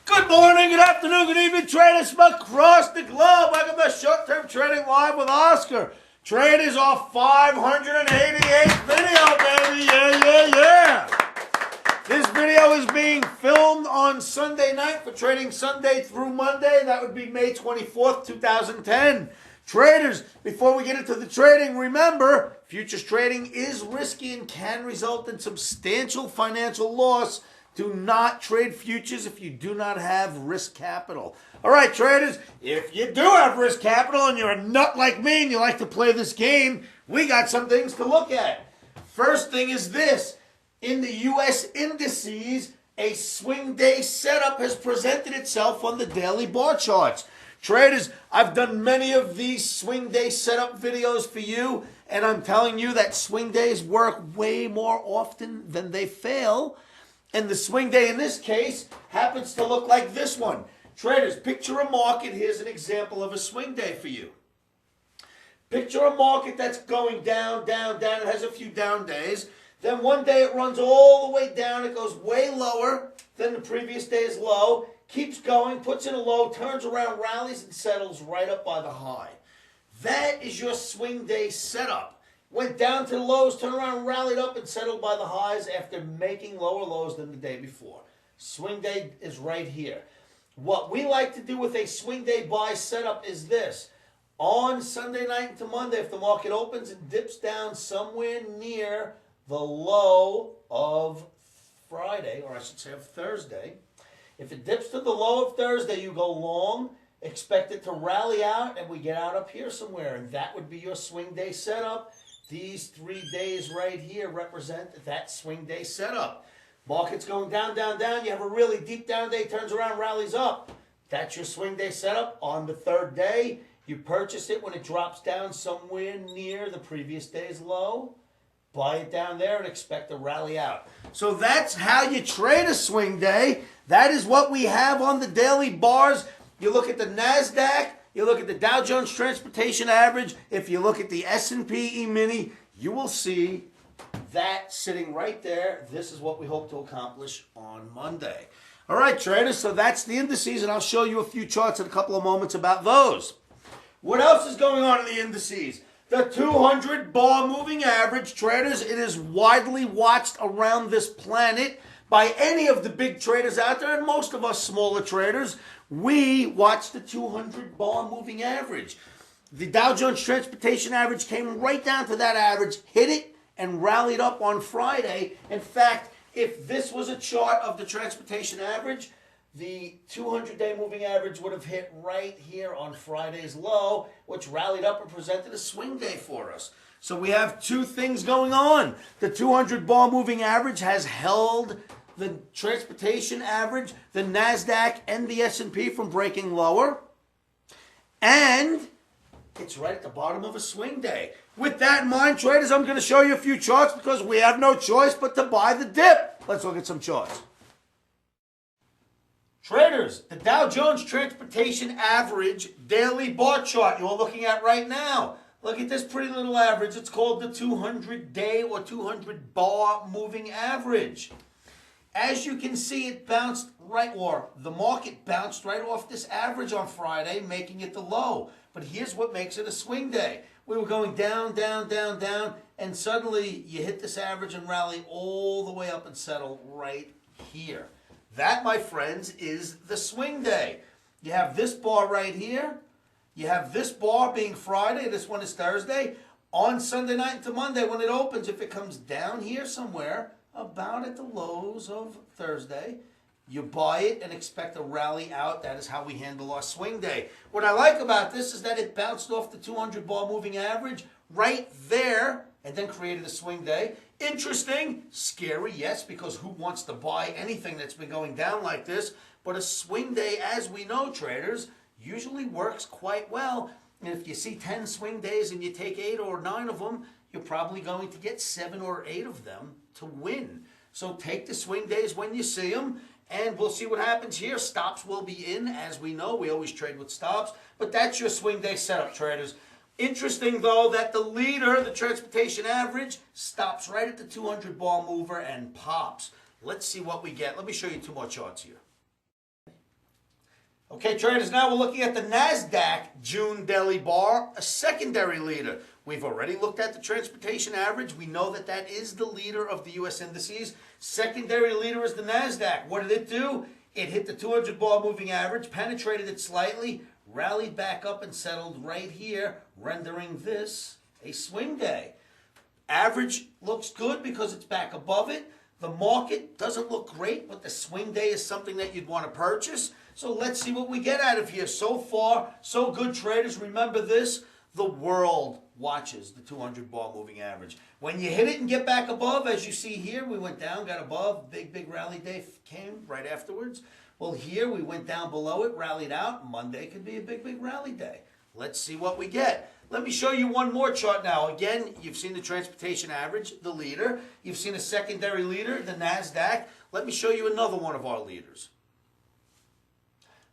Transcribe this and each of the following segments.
Good morning, good afternoon, good evening, traders from across the globe. Welcome to Short-Term Trading Live with Oscar. Traders are 588th video, baby. Yeah. This video is being filmed on Sunday night for trading Sunday through Monday. That would be May 24th, 2010. Traders, before we get into the trading, remember, futures trading is risky and can result in substantial financial loss. Do not trade futures if you do not have risk capital. All right, traders, if you do have risk capital and you're a nut like me and you like to play this game, we got some things to look at. First thing is this. In the U.S. indices, a swing day setup has presented itself on the daily bar charts. Traders, I've done many of these swing day setup videos for you, and I'm telling you that swing days work way more often than they fail. And the swing day in this case happens to look like this one. Traders, picture a market. Here's an example of a swing day for you. Picture a market that's going down, down, down. It has a few down days. Then one day it runs all the way down. It goes way lower than the previous day's low. Keeps going, puts in a low, turns around, rallies, and settles right up by the high. That is your swing day setup. Went down to the lows, turned around, rallied up, and settled by the highs after making lower lows than the day before. Swing day is right here. What we like to do with a swing day buy setup is this. On Sunday night into Monday, if the market opens and dips down somewhere near the low of Friday, or I should say of Thursday, if it dips to the low of Thursday, you go long, expect it to rally out, and we get out up here somewhere, and that would be your swing day setup. These 3 days right here represent that swing day setup. Market's going down, down, down. You have a really deep down day, turns around, rallies up. That's your swing day setup. On the third day, you purchase it when it drops down somewhere near the previous day's low. Buy it down there and expect a rally out. So that's how you trade a swing day. That is what we have on the daily bars. You look at the Nasdaq. You look at the Dow Jones Transportation Average. If you look at the S&P Emini, you will see that sitting right there. This is what we hope to accomplish on Monday. All right, traders, so that's the indices, and I'll show you a few charts in a couple of moments about those. What else is going on in the indices? The 200 bar moving average, traders, it is widely watched around this planet by any of the big traders out there, and most of us smaller traders. We watch the 200 bar moving average. The Dow Jones Transportation Average came right down to that average, hit it, and rallied up on Friday. In fact, if this was a chart of the transportation average, the 200-day moving average would have hit right here on Friday's low, which rallied up and presented a swing day for us. So we have two things going on. The 200 bar moving average has held the transportation average, the Nasdaq, and the S&P from breaking lower. And it's right at the bottom of a swing day. With that in mind, traders, I'm going to show you a few charts because we have no choice but to buy the dip. Let's look at some charts. Traders, the Dow Jones Transportation Average daily bar chart you're looking at right now. Look at this pretty little average. It's called the 200-day or 200 bar moving average. As you can see, it bounced right, or the market bounced right off this average on Friday, making it the low. But here's what makes it a swing day. We were going down, down, down, down, and suddenly you hit this average and rally all the way up and settle right here. That, my friends, is the swing day. You have this bar right here. You have this bar being Friday. This one is Thursday. On Sunday night into Monday, when it opens, if it comes down here somewhere, about at the lows of Thursday, you buy it and expect a rally out. That is how we handle our swing day. What I like about this is that it bounced off the 200 bar moving average right there and then created a swing day. Interesting, scary, yes, because who wants to buy anything that's been going down like this? But a swing day, as we know, traders, usually works quite well. And if you see 10 swing days and you take 8 or 9 of them, you're probably going to get 7 or 8 of them to win. So take the swing days when you see them, and we'll see what happens here. Stops will be in, as we know. We always trade with stops. But that's your swing day setup, traders. Interesting, though, that the leader, the transportation average, stops right at the 200 bar mover and pops. Let's see what we get. Let me show you 2 more charts here. Okay, traders, now we're looking at the Nasdaq June daily bar, a secondary leader. We've already looked at the transportation average. We know that that is the leader of the U.S. indices. Secondary leader is the Nasdaq. What did it do? It hit the 200 bar moving average, penetrated it slightly, rallied back up and settled right here, rendering this a swing day. Average looks good because it's back above it. The market doesn't look great, but the swing day is something that you'd want to purchase. So let's see what we get out of here. So far, so good, traders. Remember this, the world watches the 200 bar moving average. When you hit it and get back above, as you see here, we went down, got above, big rally day came right afterwards. Well, here we went down below it, rallied out. Monday could be a big rally day. Let's see what we get. Let me show you one more chart now. Again, you've seen the transportation average, the leader. You've seen a secondary leader, the Nasdaq. Let me show you another one of our leaders.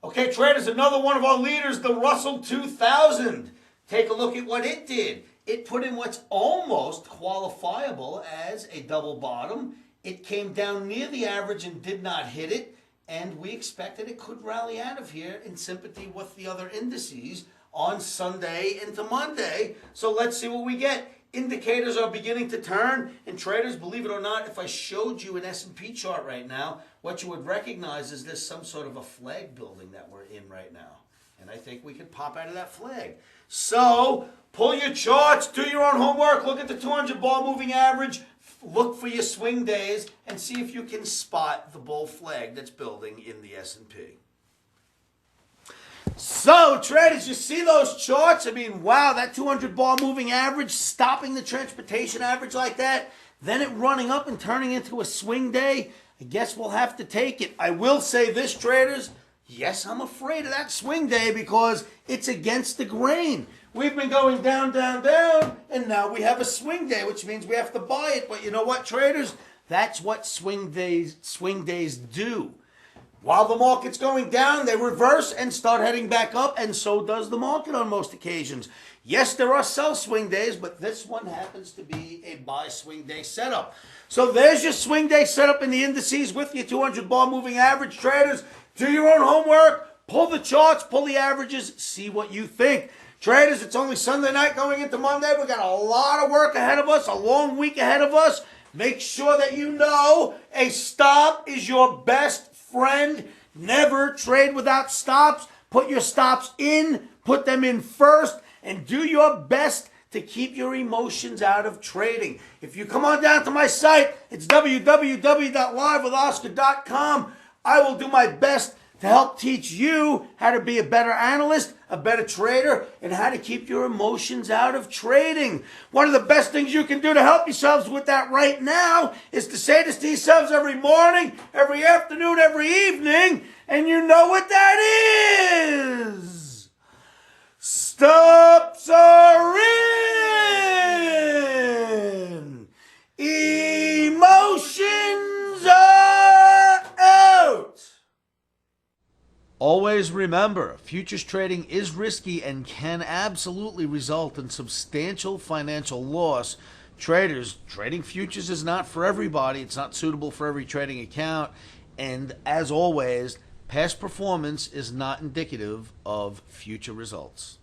Okay, traders, another one of our leaders, the Russell 2000. Take a look at what it did. It put in what's almost qualifiable as a double bottom. It came down near the average and did not hit it. And we expected it could rally out of here in sympathy with the other indices on Sunday into Monday. So let's see what we get. Indicators are beginning to turn. And traders, believe it or not, if I showed you an S&P chart right now, what you would recognize is there's some sort of a flag building that we're in right now. And I think we could pop out of that flag. So pull your charts, do your own homework, look at the 200 bar moving average, look for your swing days, and see if you can spot the bull flag that's building in the S&P. So, traders, you see those charts? I mean, wow, that 200 bar moving average stopping the transportation average like that, then it running up and turning into a swing day. I guess we'll have to take it. I will say this, traders, yes, I'm afraid of that swing day because it's against the grain. We've been going down, and now we have a swing day, which means we have to buy it. But you know what, traders? That's what swing days do. While the market's going down, they reverse and start heading back up, and so does the market on most occasions. Yes, there are sell swing days, but this one happens to be a buy swing day setup. So there's your swing day setup in the indices with your 200 bar moving average, traders. Do your own homework, pull the charts, pull the averages, see what you think. Traders, it's only Sunday night going into Monday. We've got a lot of work ahead of us, a long week ahead of us. Make sure that you know a stop is your best friend. Never trade without stops. Put your stops in, put them in first, and do your best to keep your emotions out of trading. If you come on down to my site, it's www.livewithoscar.com. I will do my best to help teach you how to be a better analyst, a better trader, and how to keep your emotions out of trading. One of the best things you can do to help yourselves with that right now is to say this to yourselves every morning, every afternoon, every evening, and you know what that is. Stops are in. Emotions are out. Always remember, futures trading is risky and can absolutely result in substantial financial loss. Traders, trading futures is not for everybody. It's not suitable for every trading account. And as always, past performance is not indicative of future results.